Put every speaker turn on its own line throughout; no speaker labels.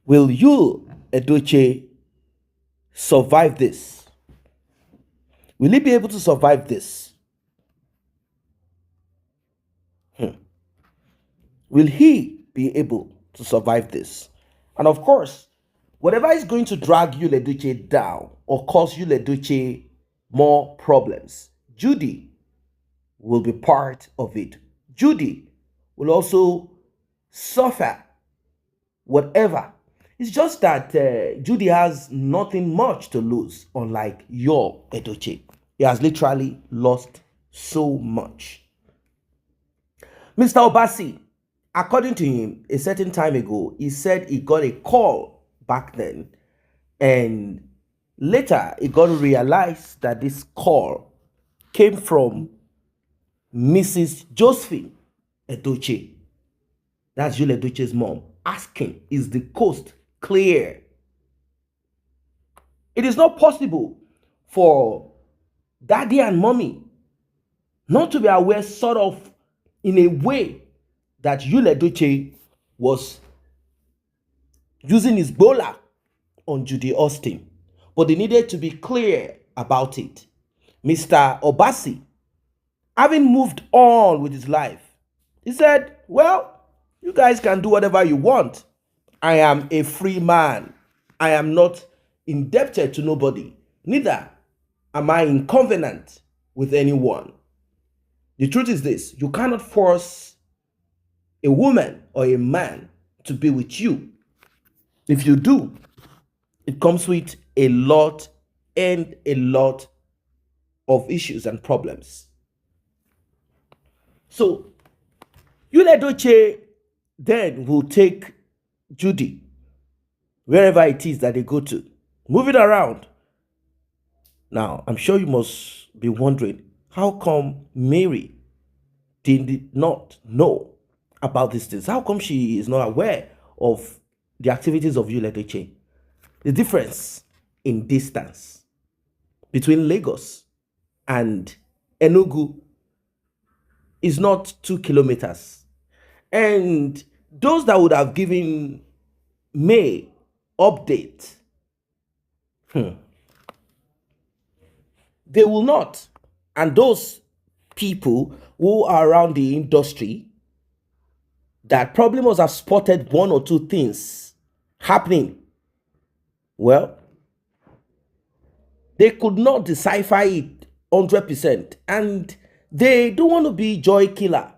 Will you, Edochie, survive this? Will he be able to survive this? Will he be able to survive this? And of course, whatever is going to drag Yul Edochie down or cause Yul Edochie more problems, Judy will be part of it. Judy will also suffer whatever. It's just that Judy has nothing much to lose, unlike your Edochie. He has literally lost so much. Mr. Obasi, according to him, a certain time ago, he said he got a call back then, and later he got to realize that this call came from Mrs. Josephine Edochie. That's Yul Edochie's mom, asking, is the coast clear? It is not possible for daddy and mommy not to be aware, sort of, in a way, that Yul Edochie was using his bowler on Judy Austin. But they needed to be clear about it. Mr. Obasi, having moved on with his life, he said, well, you guys can do whatever you want. I am a free man. I am not indebted to nobody. Neither am I in covenant with anyone. The truth is this: you cannot force a woman or a man to be with you. If you do, it comes with a lot of issues and problems. So, Yul Edochie then will take Judy wherever it is that they go to, move it around. Now, I'm sure you must be wondering, how come Mary did not know about these things? How come she is not aware of the activities of Yul Edochie? The difference in distance between Lagos and Enugu is not 2 kilometers. And those that would have given May update, they will not. And those people who are around the industry that probably must have spotted one or two things happening, well, they could not decipher it 100%. And they don't want to be joy killer.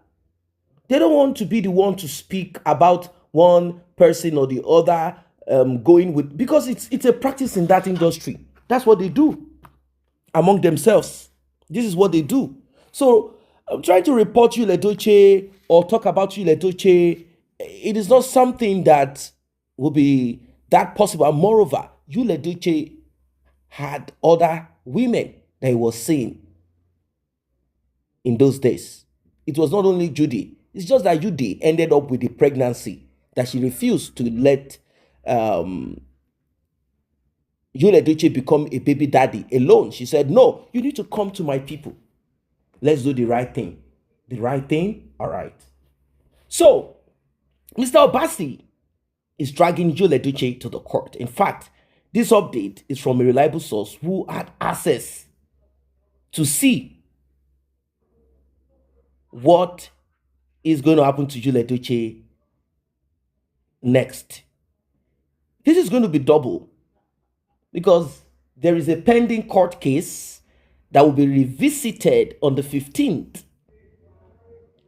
They don't want to be the one to speak about one person or the other going with, because it's a practice in that industry. That's what they do among themselves. This is what they do. So I'm trying to report Yul Edochie or talk about Yul Edochie. It is not something that will be that possible. And moreover, Yul Edochie had other women that he was seeing in those days. It was not only Judy. It's just that Judy ended up with the pregnancy that she refused to let Yul Edochie become a baby daddy alone. She said, no, you need to come to my people. Let's do the right thing. The right thing? All right. So, Mr. Obasi is dragging Yul Edochie to the court. In fact, this update is from a reliable source who had access to see what is going to happen to Yul Edochie next. This is going to be double, because there is a pending court case that will be revisited on the 15th.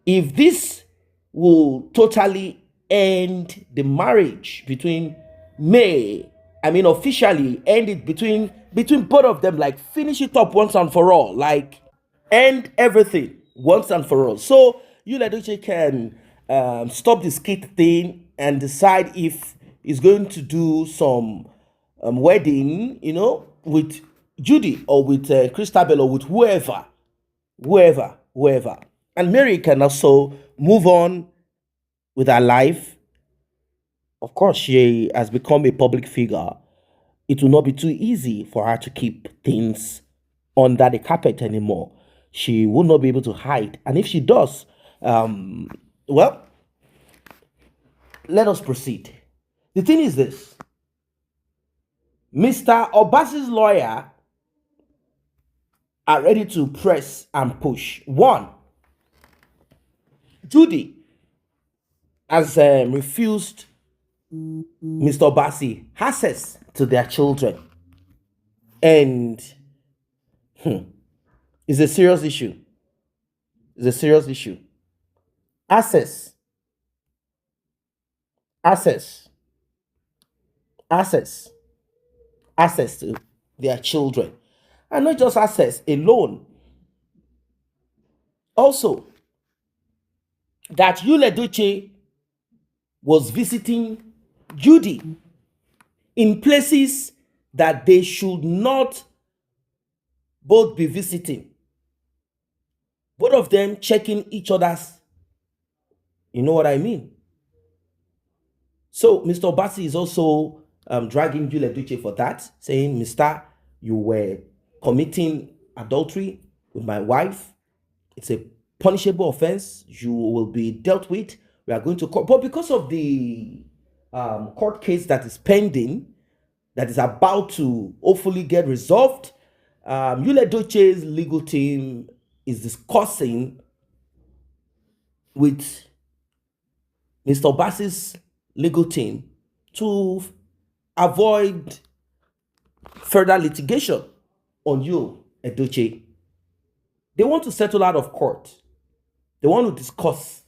If this will totally end the marriage between officially end it between both of them, like finish it up once and for all, like end everything once and for all. So Yul Edochie can stop the skit thing and decide if he's going to do some wedding, with Judy or with Christabel or with whoever. And Mary can also move on with her life. Of course, she has become a public figure. It will not be too easy for her to keep things under the carpet anymore. She will not be able to hide. And if she does, well, let us proceed. The thing is this: Mr. Obasi's lawyer are ready to press and push. One, Judy has refused Mr. Obasi access to their children, and it's a serious issue. It's a serious issue. Access, access, access, access to their children, and not just access alone. Also, that Edochie was visiting Judy in places that they should not both be visiting. Both of them checking each other's, you know what I mean? So Mr. Obasi is also dragging Edochie for that, saying, Mr., you were committing adultery with my wife. It's a punishable offense. You will be dealt with. We are going to court. But because of the court case that is pending, that is about to hopefully get resolved, Edochie's legal team is discussing with Mr. Obasi's legal team to avoid further litigation on Edochie. They want to settle out of court. They want to discuss.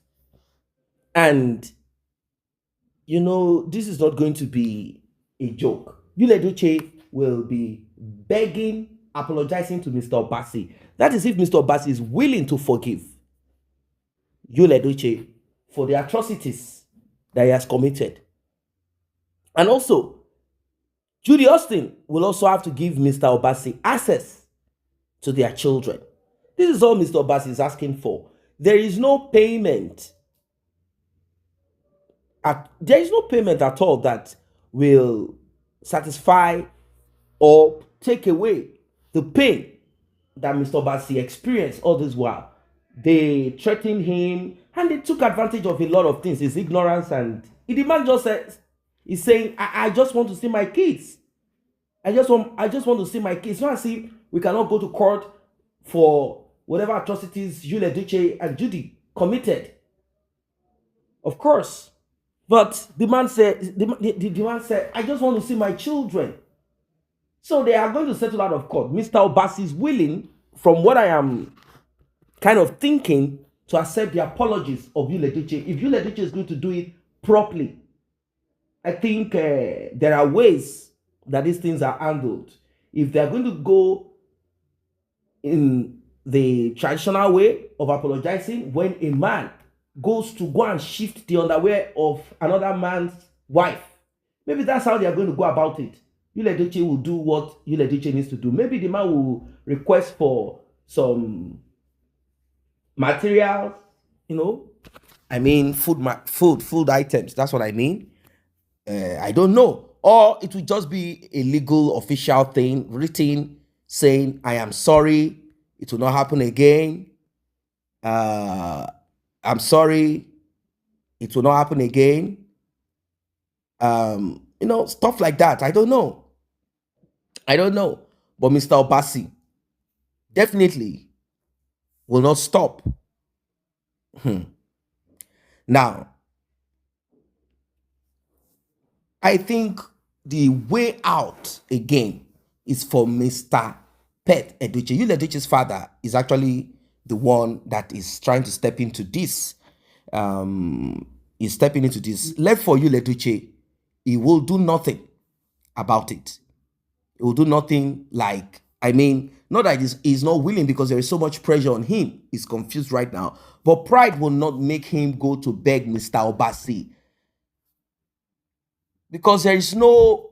And, this is not going to be a joke. Edochie will be begging, apologizing to Mr. Obasi. That is if Mr. Obasi is willing to forgive Edochie for the atrocities that he has committed. And also, Judy Austin will also have to give Mr. Obasi access to their children. This is all Mr. Obasi is asking for. There is no payment. There is no payment at all that will satisfy or take away the pain that Mr. Obasi experienced all this while. They threatened him and they took advantage of a lot of things, his ignorance, and the man just says, he's saying, I just want to see my kids. I just want to see my kids. So I see we cannot go to court for whatever atrocities Edochie and Judy committed. Of course. But the man said, I just want to see my children. So they are going to settle out of court. Mr. Obasi is willing, from what I am kind of thinking, to accept the apologies of Edochie. If Edochie is going to do it properly, I think there are ways that these things are handled. If they are going to go in the traditional way of apologizing, when a man goes to go and shift the underwear of another man's wife, maybe that's how they are going to go about it. Edochie will do what Edochie needs to do. Maybe the man will request for some materials, I mean food items. That's what I mean. I don't know. Or it will just be a legal official thing written saying, I am sorry, it will not happen again. I'm sorry, it will not happen again. Stuff like that. I don't know. But Mr. Obasi definitely will not stop. Now, I think the way out again is for Mr. Pet Edochie. Edochie's father is actually the one that is trying to step into this. He's stepping into this. Left for Edochie, he will do nothing about it. He will do nothing not that he's not willing, because there is so much pressure on him. He's confused right now. But pride will not make him go to beg Mr. Obasi, because there is no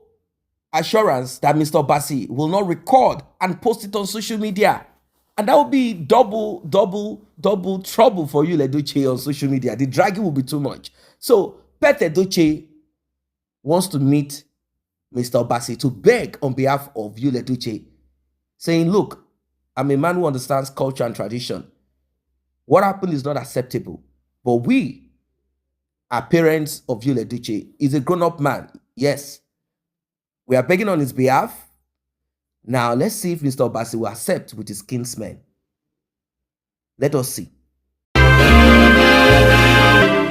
assurance that Mr. Obasi will not record and post it on social media. And that would be double trouble for Edochie on social media. The dragging will be too much. So Pet Edochie wants to meet Mr. Obasi to beg on behalf of Edochie, saying, look, I'm a man who understands culture and tradition. What happened is not acceptable. But we are parents of Edochie. He's a grown-up man. Yes, we are begging on his behalf. Now, let's see if Mr. Obasi will accept with his kinsmen. Let us see.